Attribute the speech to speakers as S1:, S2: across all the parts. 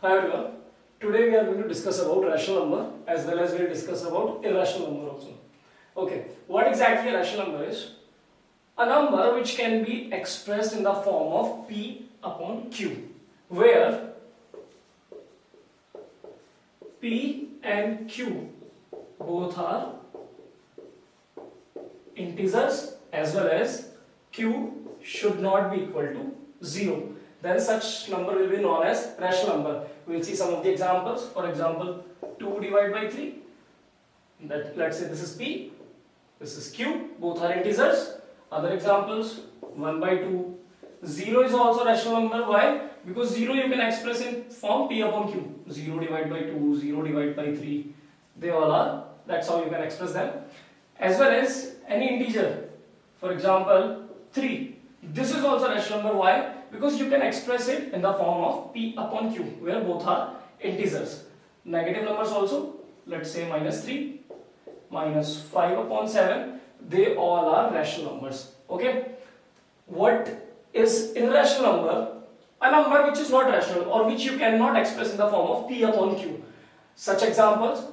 S1: Hi everyone. Today we are going to discuss about rational number as well as we will discuss about irrational number also. Okay, what exactly a rational number is? A number which can be expressed in the form of P upon Q, where P and Q both are integers as well as Q should not be equal to 0. Then such number will be known as rational number. We will see some of the examples. For example, 2 divided by 3. Let's say this is P, this is Q, both are integers. Other examples, 1 by 2. 0 is also rational number. Why? Because 0 you can express in form P upon Q. 0 divided by 2, 0 divided by 3. They all are. That's how you can express them. As well as any integer. For example, 3. This is also rational number. Why? Because you can express it in the form of P upon Q, where both are integers. Negative numbers also, let's say minus 3, minus 5 upon 7, they all are rational numbers. Okay. What is irrational number? A number which is not rational or which you cannot express in the form of P upon Q. Such examples.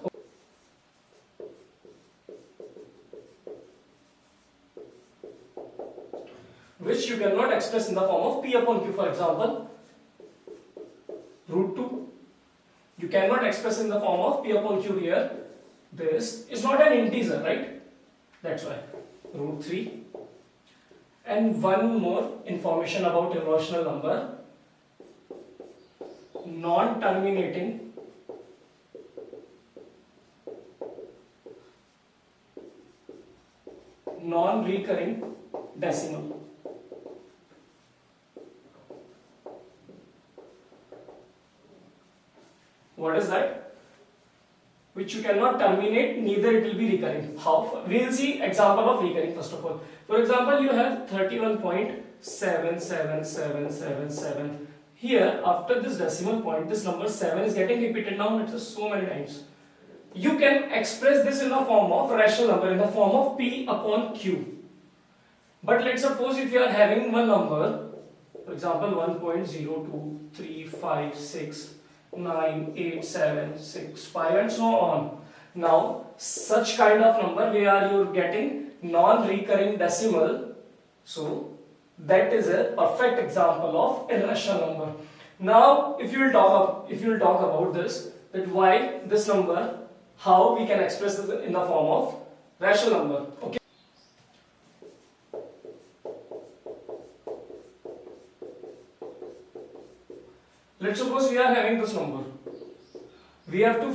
S1: Which you cannot express in the form of P upon Q. For example, root 2. You cannot express in the form of P upon Q here. This is not an integer, right? That's why. Root 3. And one more information about irrational number. Non-terminating non-recurring decimal. What is that? Which you cannot terminate, neither it will be recurring. How? We will see example of recurring first of all. For example, you have 31.77777. Here, after this decimal point, this number 7 is getting repeated now, it's so many times. You can express this in the form of rational number, in the form of P upon Q. But let's suppose if you are having one number, for example 1.02356 9, 8, 7, 6, 5 and so on. Now such kind of number where you are getting non-recurring decimal, so that is a perfect example of irrational number. Now if you will talk about this, that why this number, how we can express this in the form of rational number. Okay. Let's suppose we are having this number. We have to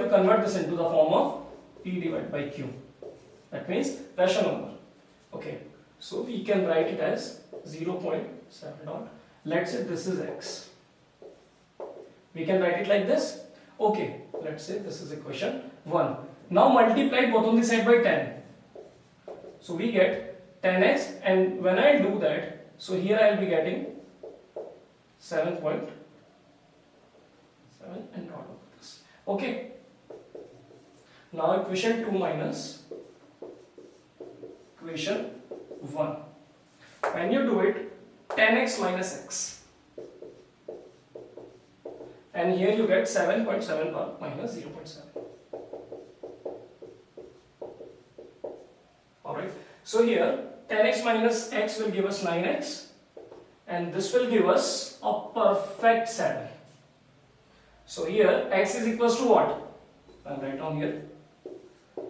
S1: convert this into the form of P divided by Q. That means rational number. Okay. So we can write it as 0.7 dot. Let's say this is x. We can write it like this. Okay. Let's say this is equation 1. Now multiply both on the side by 10. So we get 10x, and when I do that, so here I will be getting 7.7 and dot of this. Okay. Now equation 2 minus equation 1. When you do it, 10x minus x. And here you get 7.7 minus 0.7. Alright. So here 10x minus x will give us 9x. And this will give us a perfect 7. So here x is equals to what? I'll write down here.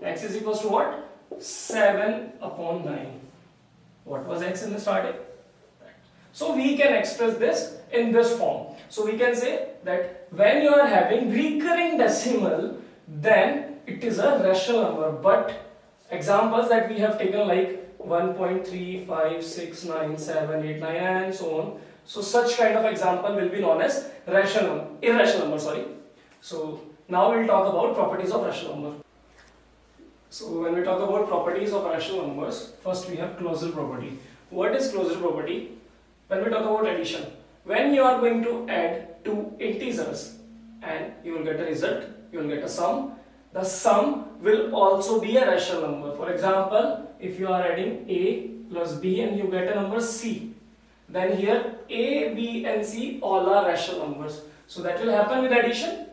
S1: X is equals to what? 7 upon 9. What was x in the starting? So we can express this in this form. So we can say that when you are having recurring decimal, then it is a rational number. But examples that we have taken like 1.3569789 and so on. So such kind of example will be known as irrational number. So now we'll talk about properties of rational number. So when we talk about properties of rational numbers, first we have closure property. What is closure property? When we talk about addition, when you are going to add two integers and you will get a result, you will get a sum. The sum will also be a rational number. For example, if you are adding a plus b and you get a number c, then here A, B and C all are rational numbers. So that will happen with addition.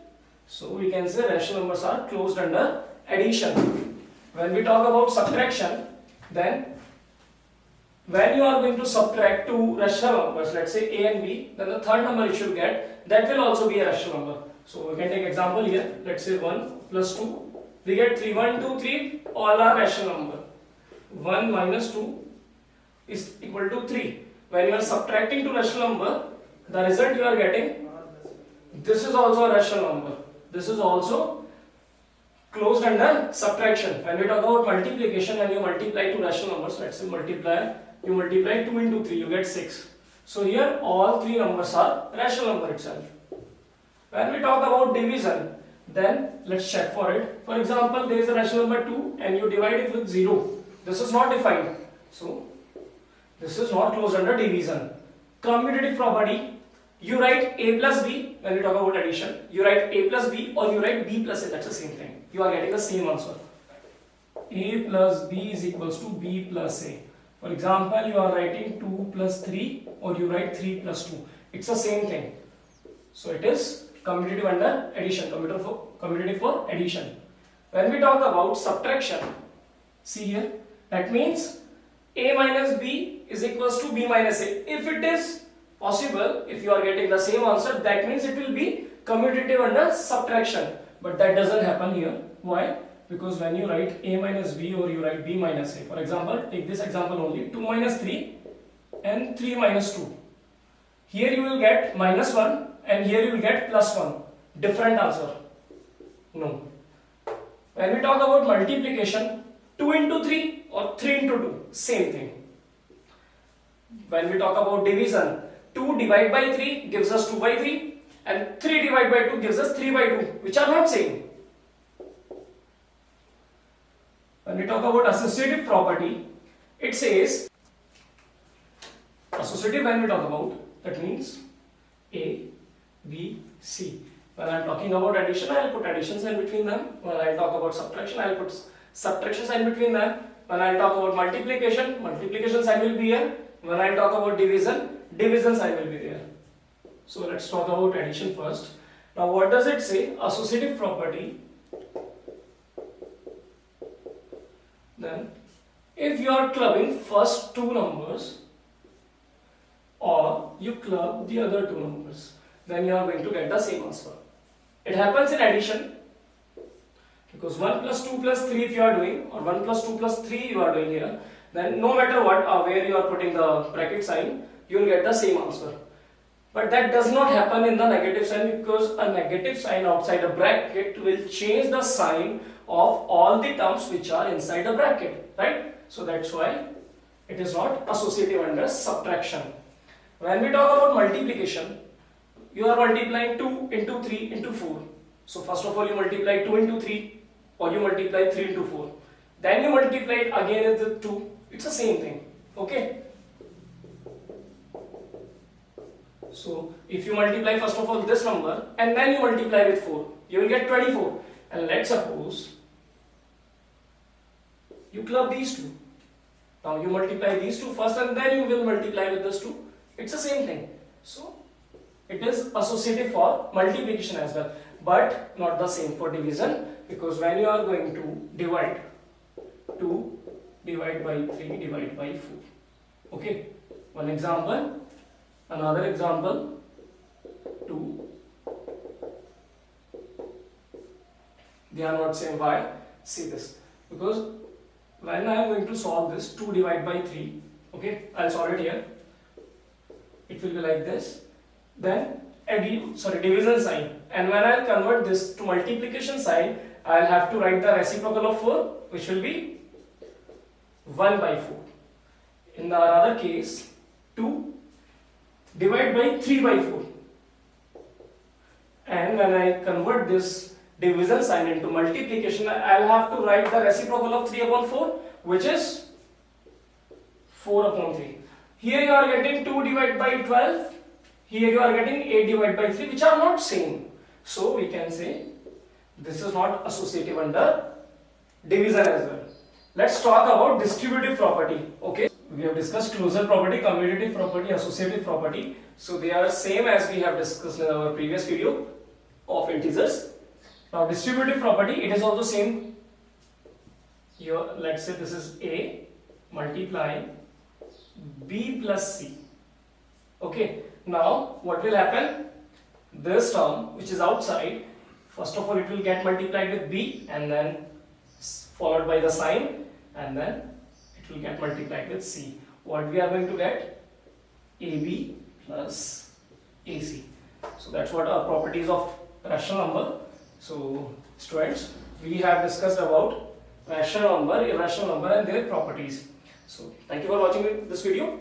S1: So we can say rational numbers are closed under addition. When we talk about subtraction, then when you are going to subtract two rational numbers, let's say A and B, then the third number you should get, that will also be a rational number. So we can take example here, let's say 1 plus 2, we get 3, 1, 2, 3, all are rational number. 1 minus 2 is equal to 3. When you are subtracting two rational number, the result you are getting, this is also a rational number. This is also closed under subtraction. When we talk about multiplication, when you multiply two rational numbers, let's say you multiply 2 into 3, you get 6. So here all three numbers are rational number itself. When we talk about division, then let's check for it. For example, there is a rational number 2 and you divide it with 0. This is not defined. So this is not closed under division. Commutative property, you write A plus B when we talk about addition. You write A plus B or you write B plus A, that's the same thing. You are getting the same answer. A plus B is equals to B plus A. For example, you are writing 2 plus 3 or you write 3 plus 2. It's the same thing. So it is commutative under addition, commutative for addition. When we talk about subtraction, see here, that means A minus B is equals to B minus A. If it is possible, if you are getting the same answer, that means it will be commutative under subtraction. But that doesn't happen here. Why? Because when you write A minus B or you write B minus A, for example, take this example only, 2 minus 3 and 3 minus 2. Here you will get minus 1 and here you will get plus 1. Different answer. No. When we talk about multiplication, 2 into 3 or 3 into 2, same thing. When we talk about division, 2 divided by 3 gives us 2 by 3 and 3 divided by 2 gives us 3 by 2, which are not same. When we talk about associative property, it says associative when we talk about, that means A, B, C. When I am talking about addition, I will put addition sign between them. When I talk about subtraction, I will put subtraction sign between them. When I talk about multiplication, multiplication sign will be here. When I talk about division, division sign will be there. So let's talk about addition first. Now what does it say? Associative property. Then if you are clubbing first two numbers or you club the other two numbers, then you are going to get the same answer. It happens in addition because 1 plus 2 plus 3 if you are doing, or 1 plus 2 plus 3 you are doing here, then no matter what where you are putting the bracket sign, you will get the same answer. But that does not happen in the negative sign, because a negative sign outside a bracket will change the sign of all the terms which are inside the bracket, right? So that's why it is not associative under subtraction. When we talk about multiplication, you are multiplying 2 into 3 into 4. So first of all you multiply 2 into 3 or you multiply 3 into 4. Then you multiply it again with 2. It's the same thing. Okay. So if you multiply first of all this number and then you multiply with 4, you will get 24. And let's suppose you club these two. Now you multiply these two first and then you will multiply with this 2. It's the same thing. So it is associative for multiplication as well, but not the same for division, because when you are going to divide 2 divide by 3 divide by 4. Okay, one example, another example, 2. They are not same. Why? See this, because when I am going to solve this 2 divided by 3, okay, I'll solve it here. It will be like this. Then division sign, and when I'll convert this to multiplication sign, I'll have to write the reciprocal of 4, which will be 1 by 4. In the other case, 2 divided by 3 by 4, and when I convert this division sign into multiplication, I'll have to write the reciprocal of 3 upon 4, which is 4 upon 3. Here you are getting 2 divided by 12. Here you are getting 8 divided by 3, which are not same. So we can say this is not associative under division as well. Let's talk about distributive property. Okay. we have discussed closure property, commutative property, associative property. So they are same as we have discussed in our previous video of integers. Now distributive property, it is also same. Here, let's say this is A multiplying B plus C. Okay, now what will happen? This term which is outside, first of all it will get multiplied with B and then followed by the sign, and then it will get multiplied with C. What we are going to get? AB plus AC. So that's what our properties of rational number. So students, we have discussed about rational number, irrational number and their properties. So thank you for watching this video.